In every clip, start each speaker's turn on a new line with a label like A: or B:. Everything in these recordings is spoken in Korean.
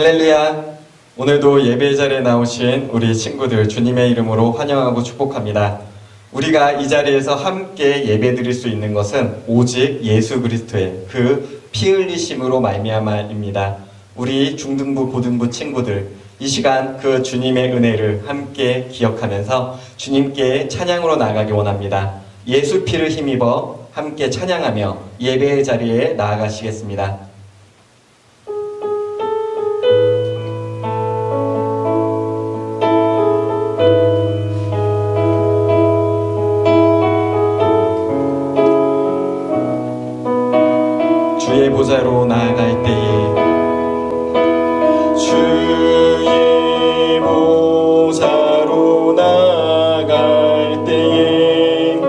A: 할렐루야! 오늘도 예배 자리에 나오신 우리 친구들 주님의 이름으로 환영하고 축복합니다. 우리가 이 자리에서 함께 예배 드릴 수 있는 것은 오직 예수 그리스도의 그 피 흘리심으로 말미암아입니다. 우리 중등부, 고등부 친구들, 이 시간 그 주님의 은혜를 함께 기억하면서 주님께 찬양으로 나아가기 원합니다. 예수 피를 힘입어 함께 찬양하며 예배의 자리에 나아가시겠습니다. 주의 보좌로 나아갈 때에 주의 보좌로 나아갈 때에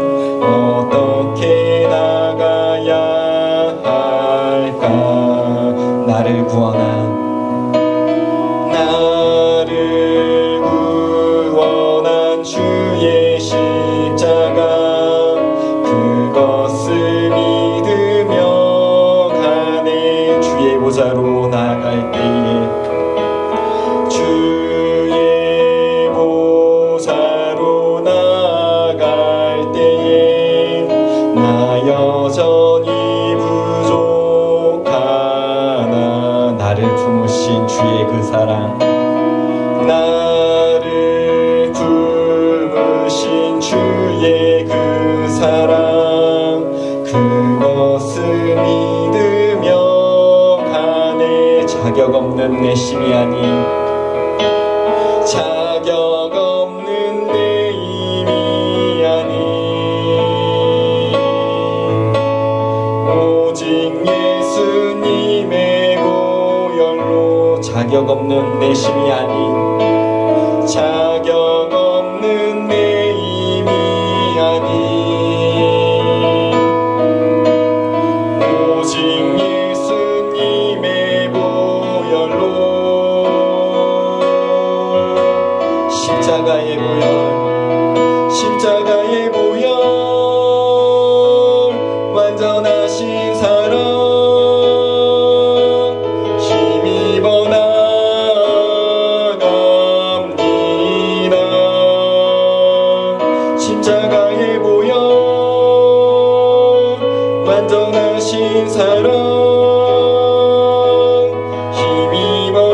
A: 어떻게 나가야 할까? 나를 구원한 주의 십자가 그것을 믿으며 주의 보좌로 나아갈 때에 주의 보좌로 나아갈 때에 나 여전히 부족하나 나를 품으신 주의 그 사랑 나를 품으신 주의 그 사랑 그것을 믿으며 자격 없는 내 힘이 아닌 자격 없는 내 힘이 아닌 오직 예수님의 보혈로 자격 없는 내 힘이 아닌 자격 없는 내 힘이 아닌 오직 십자가의 보혈 완전하신 사랑 힘입어 나아갑니다. 십자가의 보혈 완전하신 사랑 힘입어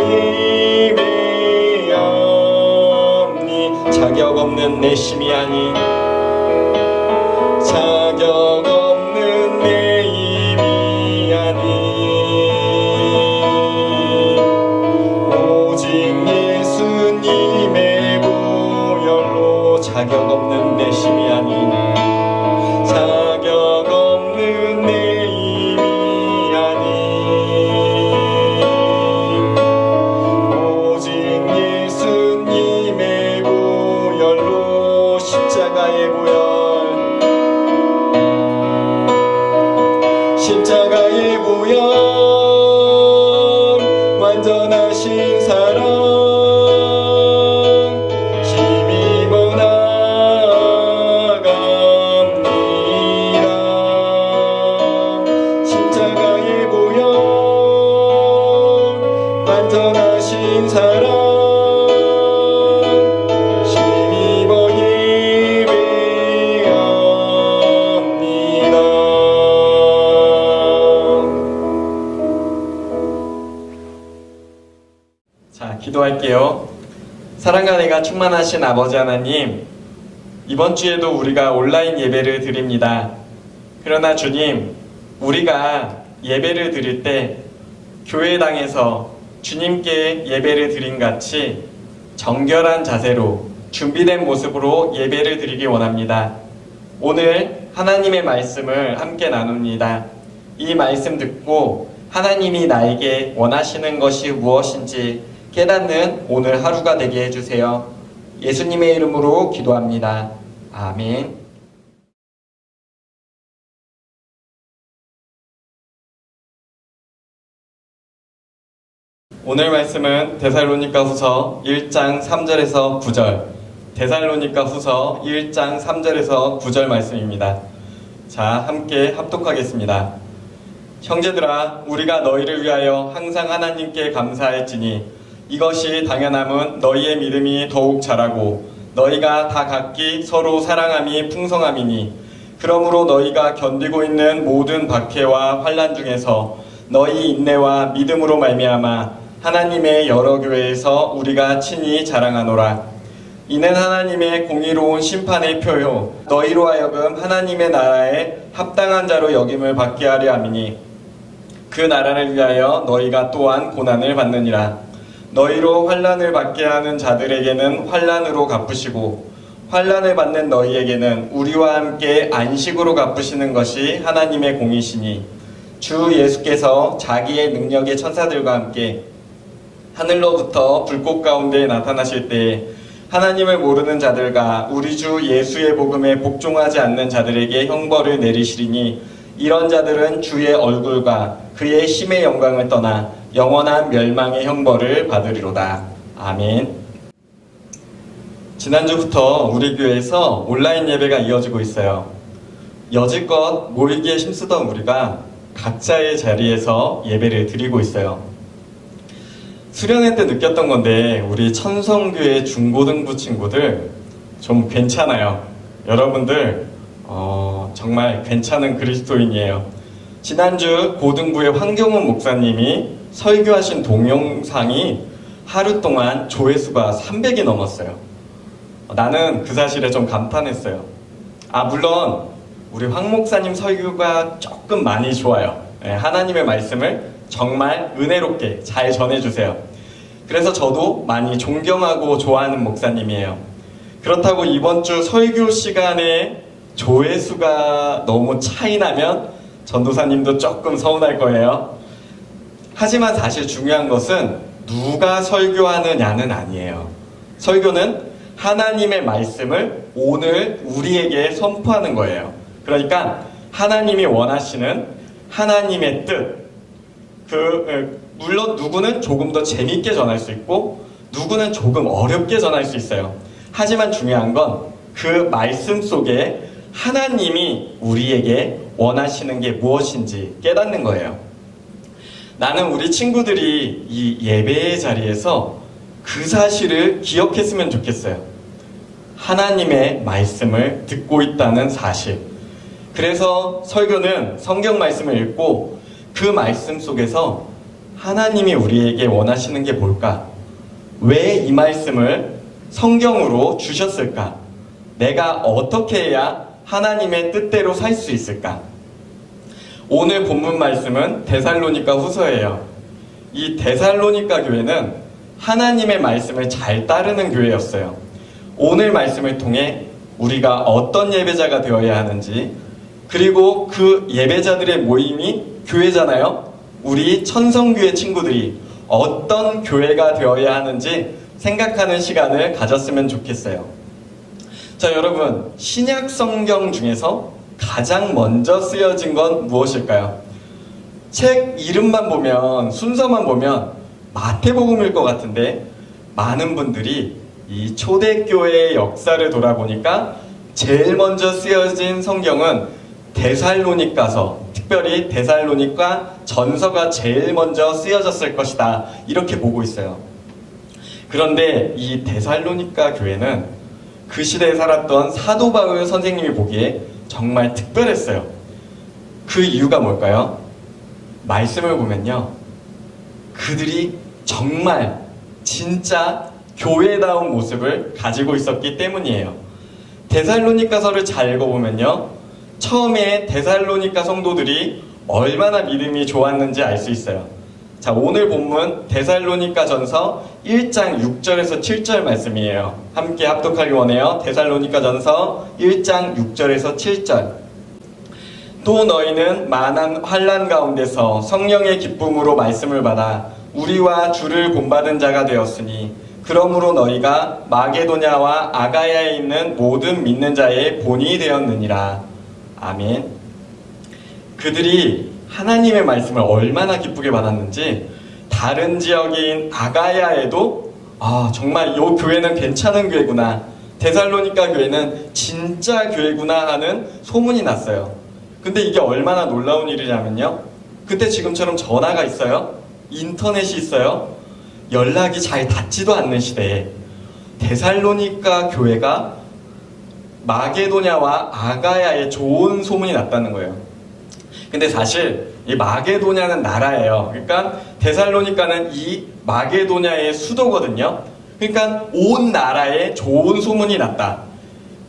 A: 자격 없는 내 힘이 아닌 자격 없는 내 힘이 아닌 오직 예수님의 보혈로 자격 없는 내 힘이 아닌 자격 없는 내 힘이 아닌 오직 예수님의 보혈로 십자가의 보혈 십자가의 보혈 완전하신 사랑 힘입어 나아갑니다. 십자가의 보혈 완전하신 사랑 기도할게요. 사랑과 은혜가 충만하신 아버지 하나님, 이번 주에도 우리가 온라인 예배를 드립니다. 그러나 주님, 우리가 예배를 드릴 때 교회당에서 주님께 예배를 드린 같이 정결한 자세로 준비된 모습으로 예배를 드리기 원합니다. 오늘 하나님의 말씀을 함께 나눕니다. 이 말씀 듣고 하나님이 나에게 원하시는 것이 무엇인지 깨닫는 오늘 하루가 되게 해주세요. 예수님의 이름으로 기도합니다. 아멘. 오늘 말씀은 데살로니가 후서 1장 3절에서 9절 데살로니가 후서 1장 3절에서 9절 말씀입니다. 자, 함께 합독하겠습니다. 형제들아, 우리가 너희를 위하여 항상 하나님께 감사할지니 이것이 당연함은 너희의 믿음이 더욱 자라고 너희가 다 각기 서로 사랑함이 풍성함이니 그러므로 너희가 견디고 있는 모든 박해와 환난 중에서 너희 인내와 믿음으로 말미암아 하나님의 여러 교회에서 우리가 친히 자랑하노라. 이는 하나님의 공의로운 심판의 표요 너희로 하여금 하나님의 나라에 합당한 자로 여김을 받게 하려 함이니 그 나라를 위하여 너희가 또한 고난을 받느니라. 너희로 환난을 받게 하는 자들에게는 환난으로 갚으시고 환난을 받는 너희에게는 우리와 함께 안식으로 갚으시는 것이 하나님의 공이시니 주 예수께서 자기의 능력의 천사들과 함께 하늘로부터 불꽃 가운데 나타나실 때에 하나님을 모르는 자들과 우리 주 예수의 복음에 복종하지 않는 자들에게 형벌을 내리시리니 이런 자들은 주의 얼굴과 그의 힘의 영광을 떠나 영원한 멸망의 형벌을 받으리로다. 아멘. 지난주부터 우리 교회에서 온라인 예배가 이어지고 있어요. 여지껏 모이기에 힘쓰던 우리가 각자의 자리에서 예배를 드리고 있어요. 수련회 때 느꼈던 건데 우리 천성교회 중고등부 친구들 좀 괜찮아요. 여러분들 정말 괜찮은 그리스도인이에요. 지난주 고등부의 황경훈 목사님이 설교하신 동영상이 하루 동안 조회수가 300이 넘었어요. 나는 그 사실에 좀 감탄했어요. 물론 우리 황 목사님 설교가 조금 많이 좋아요. 하나님의 말씀을 정말 은혜롭게 잘 전해주세요. 그래서 저도 많이 존경하고 좋아하는 목사님이에요. 그렇다고 이번 주 설교 시간에 조회수가 너무 차이나면 전도사님도 조금 서운할 거예요. 하지만 사실 중요한 것은 누가 설교하느냐는 아니에요. 설교는 하나님의 말씀을 오늘 우리에게 선포하는 거예요. 그러니까 하나님이 원하시는 하나님의 뜻. 물론 누구는 조금 더 재밌게 전할 수 있고 누구는 조금 어렵게 전할 수 있어요. 하지만 중요한 건 그 말씀 속에 하나님이 우리에게 원하시는 게 무엇인지 깨닫는 거예요. 나는 우리 친구들이 이 예배의 자리에서 그 사실을 기억했으면 좋겠어요. 하나님의 말씀을 듣고 있다는 사실. 그래서 설교는 성경 말씀을 읽고 그 말씀 속에서 하나님이 우리에게 원하시는 게 뭘까? 왜 이 말씀을 성경으로 주셨을까? 내가 어떻게 해야 하나님의 뜻대로 살 수 있을까? 오늘 본문 말씀은 데살로니가 후서예요. 이 데살로니가 교회는 하나님의 말씀을 잘 따르는 교회였어요. 오늘 말씀을 통해 우리가 어떤 예배자가 되어야 하는지, 그리고 그 예배자들의 모임이 교회잖아요. 우리 천성교회 친구들이 어떤 교회가 되어야 하는지 생각하는 시간을 가졌으면 좋겠어요. 자, 여러분, 신약 성경 중에서 가장 먼저 쓰여진 건 무엇일까요? 책 이름만 보면, 순서만 보면 마태복음일 것 같은데 많은 분들이 이 초대교회의 역사를 돌아보니까 제일 먼저 쓰여진 성경은 데살로니가서, 특별히 데살로니가 전서가 제일 먼저 쓰여졌을 것이다, 이렇게 보고 있어요. 그런데 이 데살로니가 교회는 그 시대에 살았던 사도 바울 선생님이 보기에 정말 특별했어요. 그 이유가 뭘까요? 말씀을 보면요, 그들이 정말 진짜 교회다운 모습을 가지고 있었기 때문이에요. 데살로니가서를 잘 읽어보면요, 처음에 데살로니가 성도들이 얼마나 믿음이 좋았는지 알 수 있어요. 자, 오늘 본문 데살로니가 전서 1장 6절에서 7절 말씀이에요. 함께 합독하기 원해요. 데살로니가 전서 1장 6절에서 7절. 또 너희는 많은 환난 가운데서 성령의 기쁨으로 말씀을 받아 우리와 주를 본받은 자가 되었으니 그러므로 너희가 마게도냐와 아가야에 있는 모든 믿는 자의 본이 되었느니라. 아멘. 그들이 하나님의 말씀을 얼마나 기쁘게 받았는지 다른 지역인 아가야에도 정말 이 교회는 괜찮은 교회구나, 데살로니가 교회는 진짜 교회구나 하는 소문이 났어요. 근데 이게 얼마나 놀라운 일이냐면요, 그때 지금처럼 전화가 있어요? 인터넷이 있어요? 연락이 잘 닿지도 않는 시대에 데살로니가 교회가 마게도냐와 아가야에 좋은 소문이 났다는 거예요. 근데 사실 이 마게도냐는 나라예요. 그러니까 데살로니가는 이 마게도냐의 수도거든요. 그러니까 온 나라에 좋은 소문이 났다.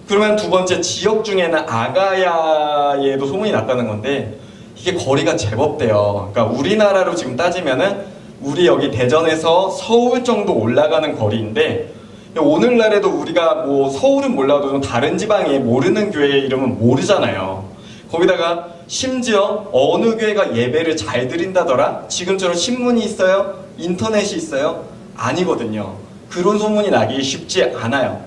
A: 그러면 두 번째 지역 중에는 아가야에도 소문이 났다는 건데 이게 거리가 제법 돼요. 그러니까 우리나라로 지금 따지면은 우리 여기 대전에서 서울 정도 올라가는 거리인데 오늘날에도 우리가 뭐 서울은 몰라도 다른 지방에 모르는 교회 이름은 모르잖아요. 거기다가 심지어 어느 교회가 예배를 잘 드린다더라? 지금처럼 신문이 있어요? 인터넷이 있어요? 아니거든요. 그런 소문이 나기 쉽지 않아요.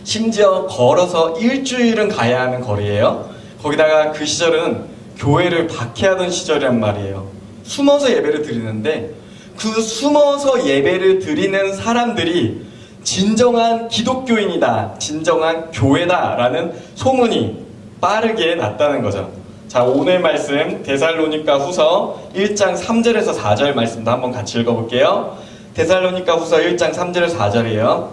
A: 심지어 걸어서 일주일은 가야 하는 거리예요. 거기다가 그 시절은 교회를 박해하던 시절이란 말이에요. 숨어서 예배를 드리는데 그 숨어서 예배를 드리는 사람들이 진정한 기독교인이다, 진정한 교회다 라는 소문이 빠르게 났다는 거죠. 자, 오늘 말씀 데살로니가 후서 1장 3절에서 4절 말씀도 한번 같이 읽어볼게요. 데살로니가 후서 1장 3절에서 4절이에요.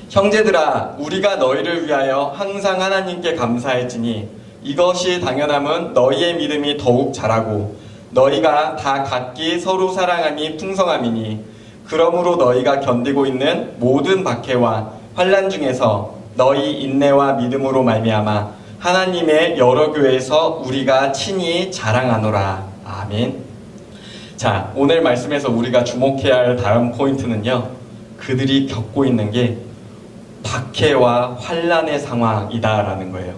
A: 형제들아, 우리가 너희를 위하여 항상 하나님께 감사할지니 이것이 당연함은 너희의 믿음이 더욱 자라고 너희가 다 각기 서로 사랑함이 풍성함이니 그러므로 너희가 견디고 있는 모든 박해와 환난 중에서 너희 인내와 믿음으로 말미암아 하나님의 여러 교회에서 우리가 친히 자랑하노라. 아멘. 자, 오늘 말씀에서 우리가 주목해야 할 다음 포인트는요, 그들이 겪고 있는 게 박해와 환난의 상황이다라는 거예요.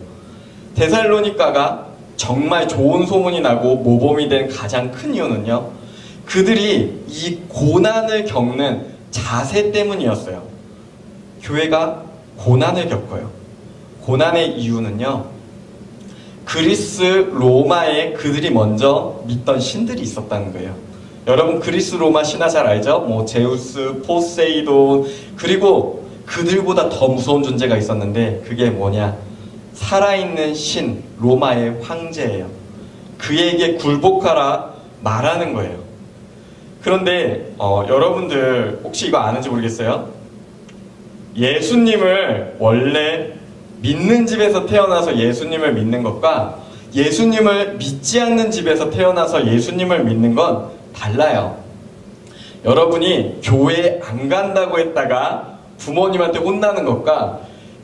A: 데살로니가가 정말 좋은 소문이 나고 모범이 된 가장 큰 이유는요, 그들이 이 고난을 겪는 자세 때문이었어요. 교회가 고난을 겪어요. 고난의 이유는요, 그리스 로마에 그들이 먼저 믿던 신들이 있었다는 거예요. 여러분 그리스 로마 신화 잘 알죠? 뭐 제우스, 포세이돈, 그리고 그들보다 더 무서운 존재가 있었는데 그게 뭐냐? 살아있는 신, 로마의 황제예요. 그에게 굴복하라 말하는 거예요. 그런데 여러분들 혹시 이거 아는지 모르겠어요? 예수님을 원래 믿는 집에서 태어나서 예수님을 믿는 것과 예수님을 믿지 않는 집에서 태어나서 예수님을 믿는 건 달라요. 여러분이 교회 안 간다고 했다가 부모님한테 혼나는 것과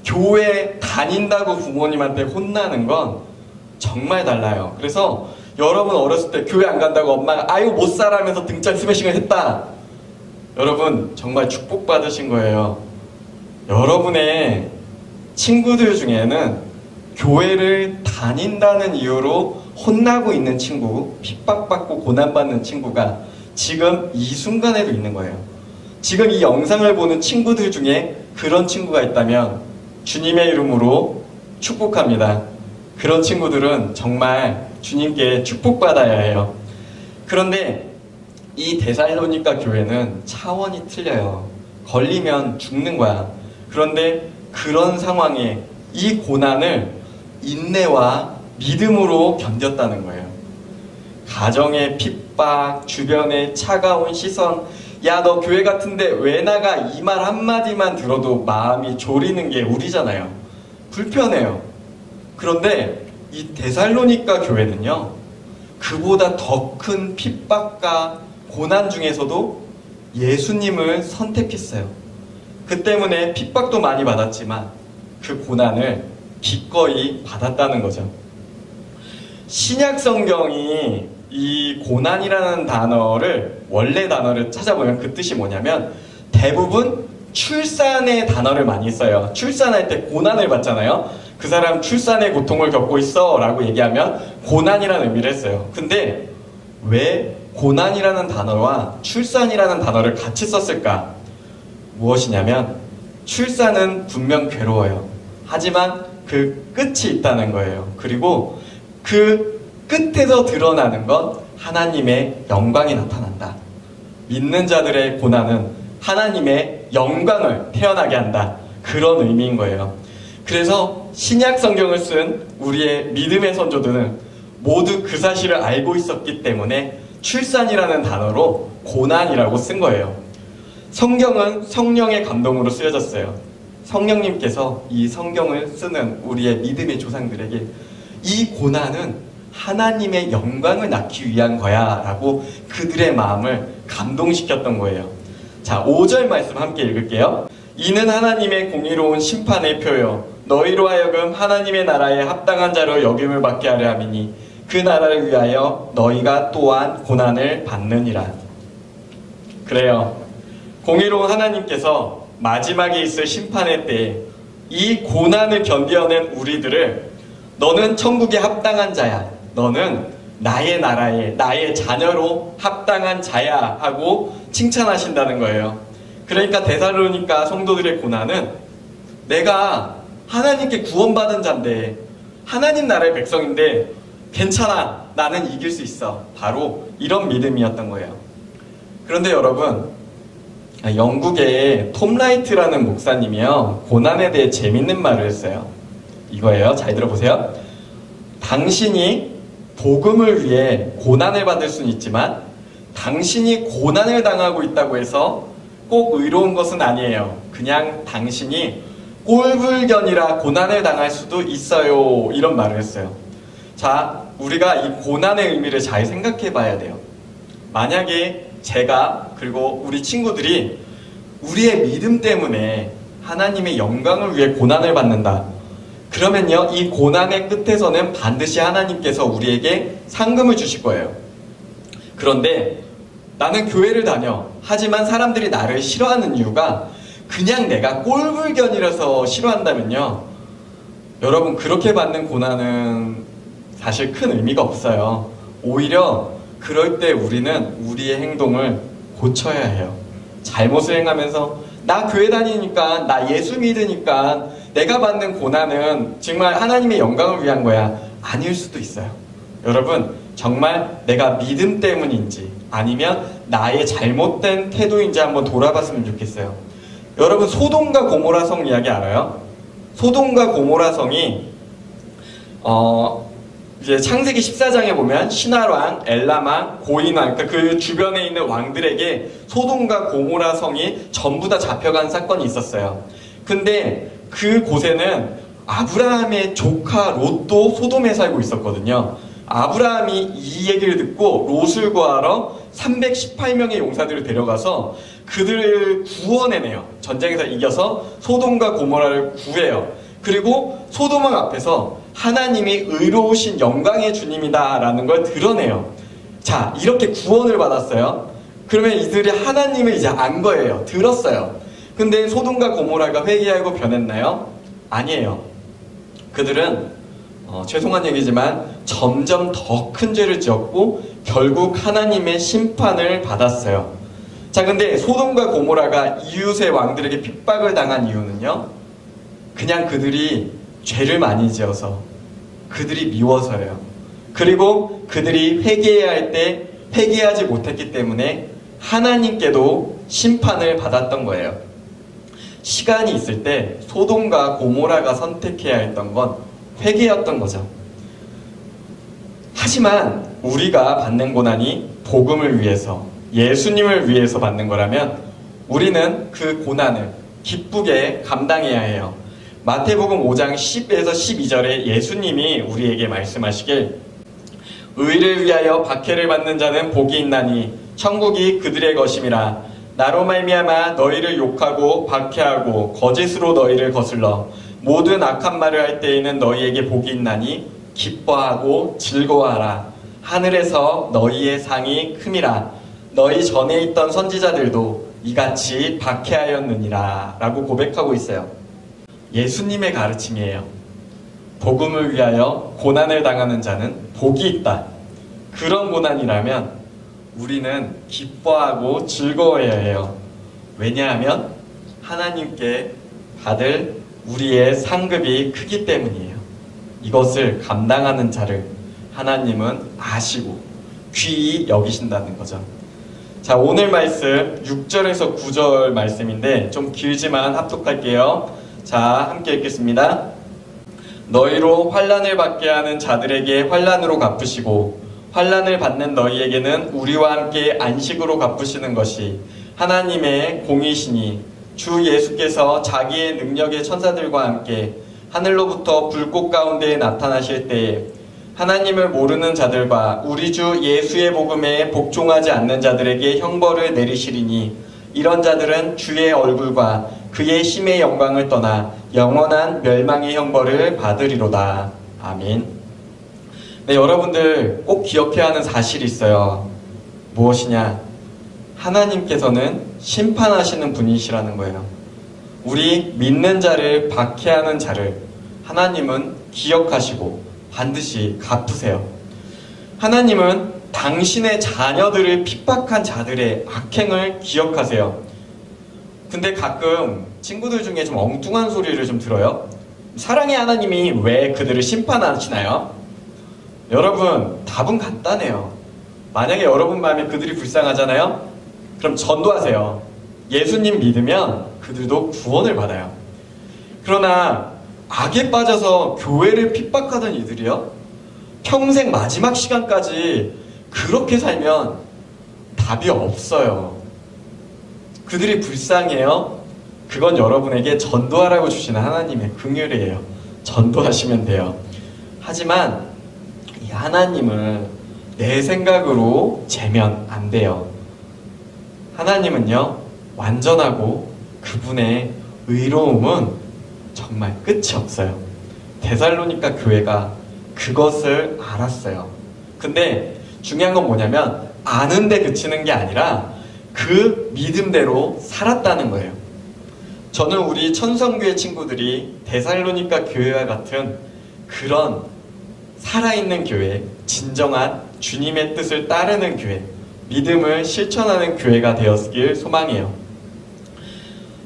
A: 교회 다닌다고 부모님한테 혼나는 건 정말 달라요. 그래서 여러분 어렸을 때 교회 안 간다고 엄마가 아유 못 살아면서 등짝 스매싱을 했다. 여러분 정말 축복받으신 거예요. 여러분의 친구들 중에는 교회를 다닌다는 이유로 혼나고 있는 친구, 핍박받고 고난받는 친구가 지금 이 순간에도 있는 거예요. 지금 이 영상을 보는 친구들 중에 그런 친구가 있다면 주님의 이름으로 축복합니다. 그런 친구들은 정말 주님께 축복받아야 해요. 그런데 이 데살로니가 교회는 차원이 틀려요. 걸리면 죽는 거야. 그런데 그런 상황에 이 고난을 인내와 믿음으로 견뎠다는 거예요. 가정의 핍박, 주변의 차가운 시선, 야 너 교회 같은데 왜 나가, 이 말 한마디만 들어도 마음이 졸이는 게 우리잖아요. 불편해요. 그런데 이 데살로니가 교회는요, 그보다 더 큰 핍박과 고난 중에서도 예수님을 선택했어요. 그 때문에 핍박도 많이 받았지만 그 고난을 기꺼이 받았다는 거죠. 신약 성경이 이 고난이라는 단어를, 원래 단어를 찾아보면 그 뜻이 뭐냐면 대부분 출산의 단어를 많이 써요. 출산할 때 고난을 받잖아요. 그 사람 출산의 고통을 겪고 있어 라고 얘기하면 고난이라는 의미를 했어요. 근데 왜 고난이라는 단어와 출산이라는 단어를 같이 썼을까? 무엇이냐면 출산은 분명 괴로워요. 하지만 그 끝이 있다는 거예요. 그리고 그 끝에서 드러나는 건 하나님의 영광이 나타난다. 믿는 자들의 고난은 하나님의 영광을 태어나게 한다. 그런 의미인 거예요. 그래서 신약 성경을 쓴 우리의 믿음의 선조들은 모두 그 사실을 알고 있었기 때문에 출산이라는 단어로 고난이라고 쓴 거예요. 성경은 성령의 감동으로 쓰여졌어요. 성령님께서 이 성경을 쓰는 우리의 믿음의 조상들에게 이 고난은 하나님의 영광을 낳기 위한 거야 라고 그들의 마음을 감동시켰던 거예요. 자, 5절 말씀 함께 읽을게요. 이는 하나님의 공의로운 심판의 표요 너희로 하여금 하나님의 나라에 합당한 자로 여김을 받게 하려 함이니 그 나라를 위하여 너희가 또한 고난을 받느니라. 그래요. 공의로운 하나님께서 마지막에 있을 심판의 때에 이 고난을 견뎌낸 우리들을 너는 천국에 합당한 자야. 너는 나의 나라에 나의 자녀로 합당한 자야 하고 칭찬하신다는 거예요. 그러니까 데살로니가 성도들의 고난은 내가 하나님께 구원받은 자인데 하나님 나라의 백성인데 괜찮아. 나는 이길 수 있어. 바로 이런 믿음이었던 거예요. 그런데 여러분, 영국의 톰 라이트라는 목사님이요, 고난에 대해 재밌는 말을 했어요. 이거예요. 잘 들어보세요. 당신이 복음을 위해 고난을 받을 수는 있지만 당신이 고난을 당하고 있다고 해서 꼭 의로운 것은 아니에요. 그냥 당신이 꼴불견이라 고난을 당할 수도 있어요. 이런 말을 했어요. 자, 우리가 이 고난의 의미를 잘 생각해 봐야 돼요. 만약에 제가 그리고 우리 친구들이 우리의 믿음 때문에 하나님의 영광을 위해 고난을 받는다. 그러면요, 이 고난의 끝에서는 반드시 하나님께서 우리에게 상금을 주실 거예요. 그런데 나는 교회를 다녀. 하지만 사람들이 나를 싫어하는 이유가 그냥 내가 꼴불견이라서 싫어한다면요, 여러분, 그렇게 받는 고난은 사실 큰 의미가 없어요. 오히려 그럴 때 우리는 우리의 행동을 고쳐야 해요. 잘못을 행하면서 나 교회 다니니까, 나 예수 믿으니까 내가 받는 고난은 정말 하나님의 영광을 위한 거야. 아닐 수도 있어요. 여러분, 정말 내가 믿음 때문인지 아니면 나의 잘못된 태도인지 한번 돌아봤으면 좋겠어요. 여러분, 소돔과 고모라 성 이야기 알아요? 소돔과 고모라 성이 이제 창세기 14장에 보면 신할왕, 엘람왕, 고인왕, 그러니까 그 주변에 있는 왕들에게 소돔과 고모라 성이 전부 다 잡혀간 사건이 있었어요. 근데 그 곳에는 아브라함의 조카 롯도 소돔에 살고 있었거든요. 아브라함이 이 얘기를 듣고 롯을 구하러 318명의 용사들을 데려가서 그들을 구원해내요. 전쟁에서 이겨서 소돔과 고모라를 구해요. 그리고 소돔왕 앞에서 하나님이 의로우신 영광의 주님이다 라는 걸 드러내요. 자, 이렇게 구원을 받았어요. 그러면 이들이 하나님을 이제 안 거예요. 들었어요. 근데 소돔과 고모라가 회개하고 변했나요? 아니에요. 그들은 죄송한 얘기지만 점점 더 큰 죄를 지었고 결국 하나님의 심판을 받았어요. 자, 근데 소돔과 고모라가 이웃의 왕들에게 핍박을 당한 이유는요, 그냥 그들이 죄를 많이 지어서, 그들이 미워서예요. 그리고 그들이 회개해야 할 때 회개하지 못했기 때문에 하나님께도 심판을 받았던 거예요. 시간이 있을 때 소돔과 고모라가 선택해야 했던 건 회개였던 거죠. 하지만 우리가 받는 고난이 복음을 위해서, 예수님을 위해서 받는 거라면 우리는 그 고난을 기쁘게 감당해야 해요. 마태복음 5장 10에서 12절에 예수님이 우리에게 말씀하시길, 의를 위하여 박해를 받는 자는 복이 있나니 천국이 그들의 것임이라. 나로 말미암아 너희를 욕하고 박해하고 거짓으로 너희를 거슬러 모든 악한 말을 할 때에는 너희에게 복이 있나니 기뻐하고 즐거워하라. 하늘에서 너희의 상이 큼이라. 너희 전에 있던 선지자들도 이같이 박해하였느니라 라고 고백하고 있어요. 예수님의 가르침이에요. 복음을 위하여 고난을 당하는 자는 복이 있다. 그런 고난이라면 우리는 기뻐하고 즐거워해야 해요. 왜냐하면 하나님께 받을 우리의 상급이 크기 때문이에요. 이것을 감당하는 자를 하나님은 아시고 귀히 여기신다는 거죠. 자, 오늘 말씀 6절에서 9절 말씀인데 좀 길지만 합독할게요. 자, 함께 읽겠습니다. 너희로 환난을 받게 하는 자들에게 환난으로 갚으시고 환난을 받는 너희에게는 우리와 함께 안식으로 갚으시는 것이 하나님의 공의시니 주 예수께서 자기의 능력의 천사들과 함께 하늘로부터 불꽃 가운데 나타나실 때에 하나님을 모르는 자들과 우리 주 예수의 복음에 복종하지 않는 자들에게 형벌을 내리시리니 이런 자들은 주의 얼굴과 그의 심의 영광을 떠나 영원한 멸망의 형벌을 받으리로다. 아멘. 네, 여러분들 꼭 기억해야 하는 사실이 있어요. 무엇이냐? 하나님께서는 심판하시는 분이시라는 거예요. 우리 믿는 자를 박해하는 자를 하나님은 기억하시고 반드시 갚으세요. 하나님은 당신의 자녀들을 핍박한 자들의 악행을 기억하세요. 근데 가끔 친구들 중에 좀 엉뚱한 소리를 좀 들어요. 사랑의 하나님이 왜 그들을 심판하시나요? 여러분, 답은 간단해요. 만약에 여러분 마음에 그들이 불쌍하잖아요? 그럼 전도하세요. 예수님 믿으면 그들도 구원을 받아요. 그러나 악에 빠져서 교회를 핍박하던 이들이요, 평생 마지막 시간까지 그렇게 살면 답이 없어요. 그들이 불쌍해요. 그건 여러분에게 전도하라고 주시는 하나님의 긍휼이에요. 전도하시면 돼요. 하지만 이 하나님을 내 생각으로 재면 안 돼요. 하나님은요, 완전하고 그분의 의로움은 정말 끝이 없어요. 데살로니가 교회가 그것을 알았어요. 근데 중요한 건 뭐냐면 아는데 그치는 게 아니라 그 믿음대로 살았다는 거예요. 저는 우리 천성교회 친구들이 데살로니가 교회와 같은 그런 살아있는 교회, 진정한 주님의 뜻을 따르는 교회, 믿음을 실천하는 교회가 되었길 소망해요.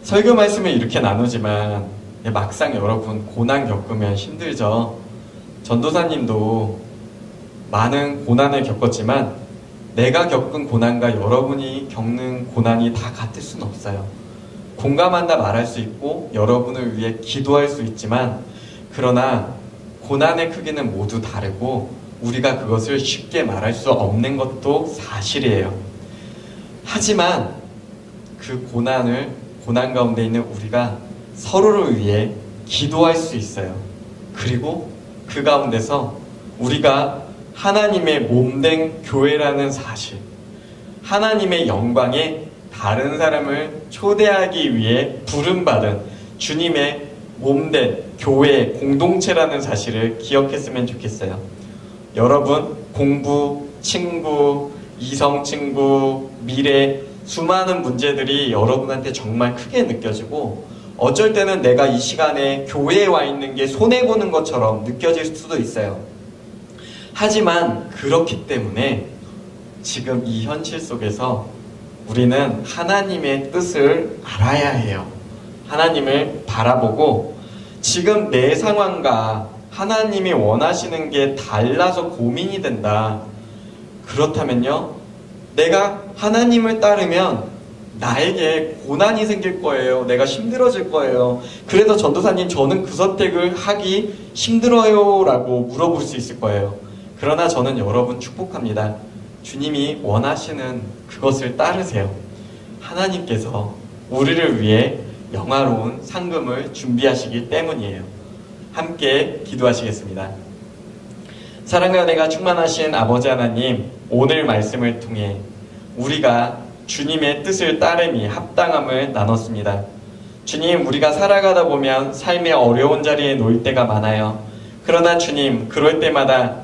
A: 설교 말씀을 이렇게 나누지만 막상 여러분 고난 겪으면 힘들죠. 전도사님도 많은 고난을 겪었지만 내가 겪은 고난과 여러분이 겪는 고난이 다 같을 수는 없어요. 공감한다 말할 수 있고 여러분을 위해 기도할 수 있지만, 그러나 고난의 크기는 모두 다르고 우리가 그것을 쉽게 말할 수 없는 것도 사실이에요. 하지만 그 고난 가운데 있는 우리가 서로를 위해 기도할 수 있어요. 그리고 그 가운데서 우리가 하나님의 몸된 교회라는 사실, 하나님의 영광에 다른 사람을 초대하기 위해 부름받은 주님의 몸된 교회 공동체라는 사실을 기억했으면 좋겠어요. 여러분, 공부, 친구, 이성 친구, 미래, 수많은 문제들이 여러분한테 정말 크게 느껴지고 어쩔 때는 내가 이 시간에 교회에 와 있는 게 손해보는 것처럼 느껴질 수도 있어요. 하지만 그렇기 때문에 지금 이 현실 속에서 우리는 하나님의 뜻을 알아야 해요. 하나님을 바라보고 지금 내 상황과 하나님이 원하시는 게 달라서 고민이 된다. 그렇다면요, 내가 하나님을 따르면 나에게 고난이 생길 거예요. 내가 힘들어질 거예요. 그래서 전도사님, 저는 그 선택을 하기 힘들어요 라고 물어볼 수 있을 거예요. 그러나 저는 여러분 축복합니다. 주님이 원하시는 그것을 따르세요. 하나님께서 우리를 위해 영화로운 상금을 준비하시기 때문이에요. 함께 기도하시겠습니다. 사랑과 은혜가 충만하신 아버지 하나님, 오늘 말씀을 통해 우리가 주님의 뜻을 따름이 합당함을 나눴습니다. 주님, 우리가 살아가다 보면 삶의 어려운 자리에 놓일 때가 많아요. 그러나 주님, 그럴 때마다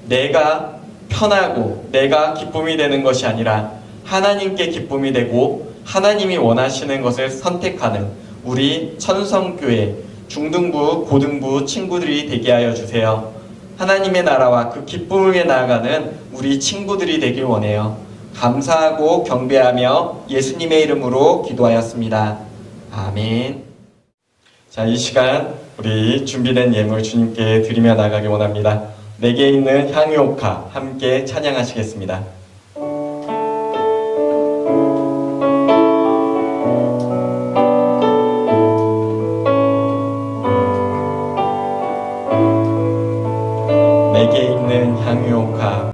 A: 내가 편하고 내가 기쁨이 되는 것이 아니라 하나님께 기쁨이 되고 하나님이 원하시는 것을 선택하는 우리 천성교회 중등부, 고등부 친구들이 되게 하여 주세요. 하나님의 나라와 그 기쁨을 위해 나아가는 우리 친구들이 되길 원해요. 감사하고 경배하며 예수님의 이름으로 기도하였습니다. 아멘. 자, 이 시간 우리 준비된 예물 주님께 드리며 나가기 원합니다. 내게 있는 향유옥화 함께 찬양하시겠습니다. 있는 향유옥합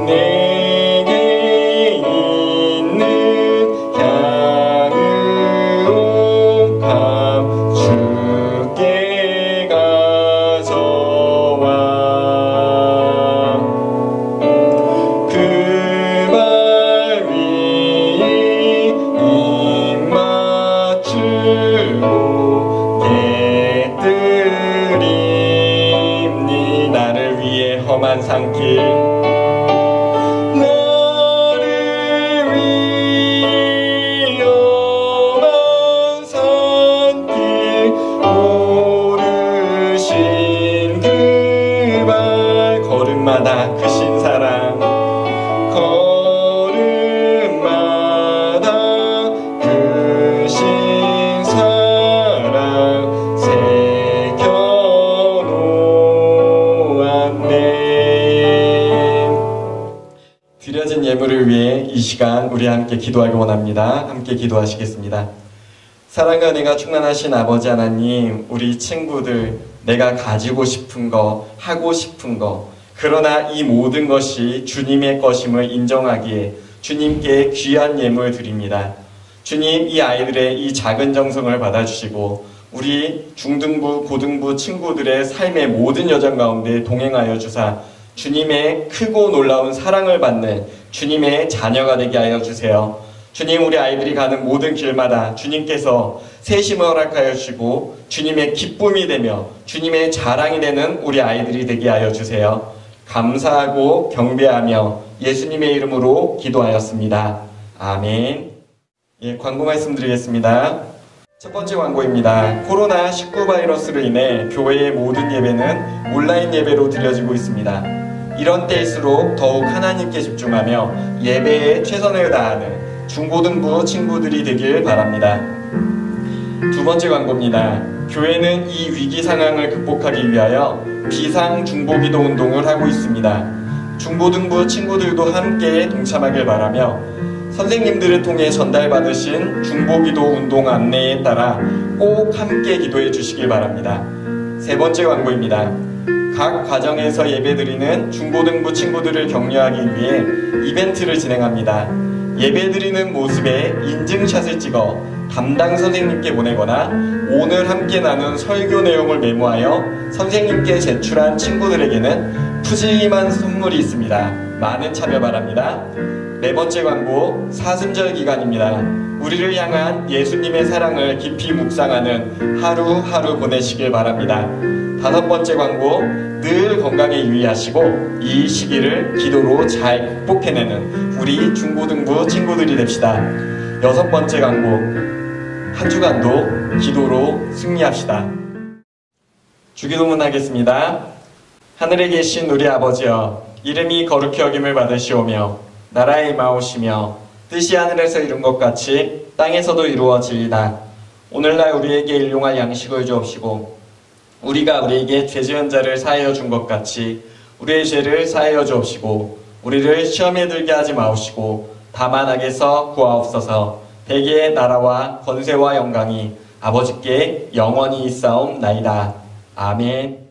A: 내게 있는 향유옥합 주께 가져와 그 발 위에 입 맞추고 깨뜨림니 나를 위해 험한 산길 나를 위해 험한 산길 오르신 그 발 걸음마다 크신 사랑 걸음마다 크신 사랑 새겨놓았네. 드려진 예물을 위해 이 시간 우리 함께 기도하기 원합니다. 함께 기도하시겠습니다. 사랑과 은혜가 충만하신 아버지 하나님, 우리 친구들 내가 가지고 싶은 거, 하고 싶은 거, 그러나 이 모든 것이 주님의 것임을 인정하기에 주님께 귀한 예물 드립니다. 주님, 이 아이들의 이 작은 정성을 받아주시고 우리 중등부, 고등부 친구들의 삶의 모든 여정 가운데 동행하여 주사 주님의 크고 놀라운 사랑을 받는 주님의 자녀가 되게 하여 주세요. 주님, 우리 아이들이 가는 모든 길마다 주님께서 세심을 허락하여 주시고 주님의 기쁨이 되며 주님의 자랑이 되는 우리 아이들이 되게 하여 주세요. 감사하고 경배하며 예수님의 이름으로 기도하였습니다. 아멘. 예, 광고 말씀드리겠습니다. 첫 번째 광고입니다. 코로나19 바이러스로 인해 교회의 모든 예배는 온라인 예배로 드려지고 있습니다. 이런 때일수록 더욱 하나님께 집중하며 예배에 최선을 다하는 중고등부 친구들이 되길 바랍니다. 두 번째 광고입니다. 교회는 이 위기 상황을 극복하기 위하여 비상중보기도 운동을 하고 있습니다. 중고등부 친구들도 함께 동참하길 바라며 선생님들을 통해 전달받으신 중보기도 운동 안내에 따라 꼭 함께 기도해 주시길 바랍니다. 세 번째 광고입니다. 각 과정에서 예배드리는 중고등부 친구들을 격려하기 위해 이벤트를 진행합니다. 예배드리는 모습에 인증샷을 찍어 담당 선생님께 보내거나 오늘 함께 나눈 설교 내용을 메모하여 선생님께 제출한 친구들에게는 푸짐한 선물이 있습니다. 많은 참여 바랍니다. 네 번째 광고, 사순절 기간입니다. 우리를 향한 예수님의 사랑을 깊이 묵상하는 하루하루 보내시길 바랍니다. 다섯 번째 광고, 늘 건강에 유의하시고 이 시기를 기도로 잘 극복해내는 우리 중고등부 친구들이 됩시다. 여섯 번째 광고, 한 주간도 기도로 승리합시다. 주기도문 하겠습니다. 하늘에 계신 우리 아버지여, 이름이 거룩히 여김을 받으시오며 나라에 임하오시며 뜻이 하늘에서 이룬 것 같이 땅에서도 이루어지이다. 오늘날 우리에게 일용할 양식을 주옵시고 우리가 우리에게 죄 지은 자를 사하여 준 것 같이 우리의 죄를 사하여 주옵시고 우리를 시험에 들게 하지 마옵시고 다만 악에서 구하옵소서. 대개의 나라와 권세와 영광이 아버지께 영원히 있사옵나이다. 아멘.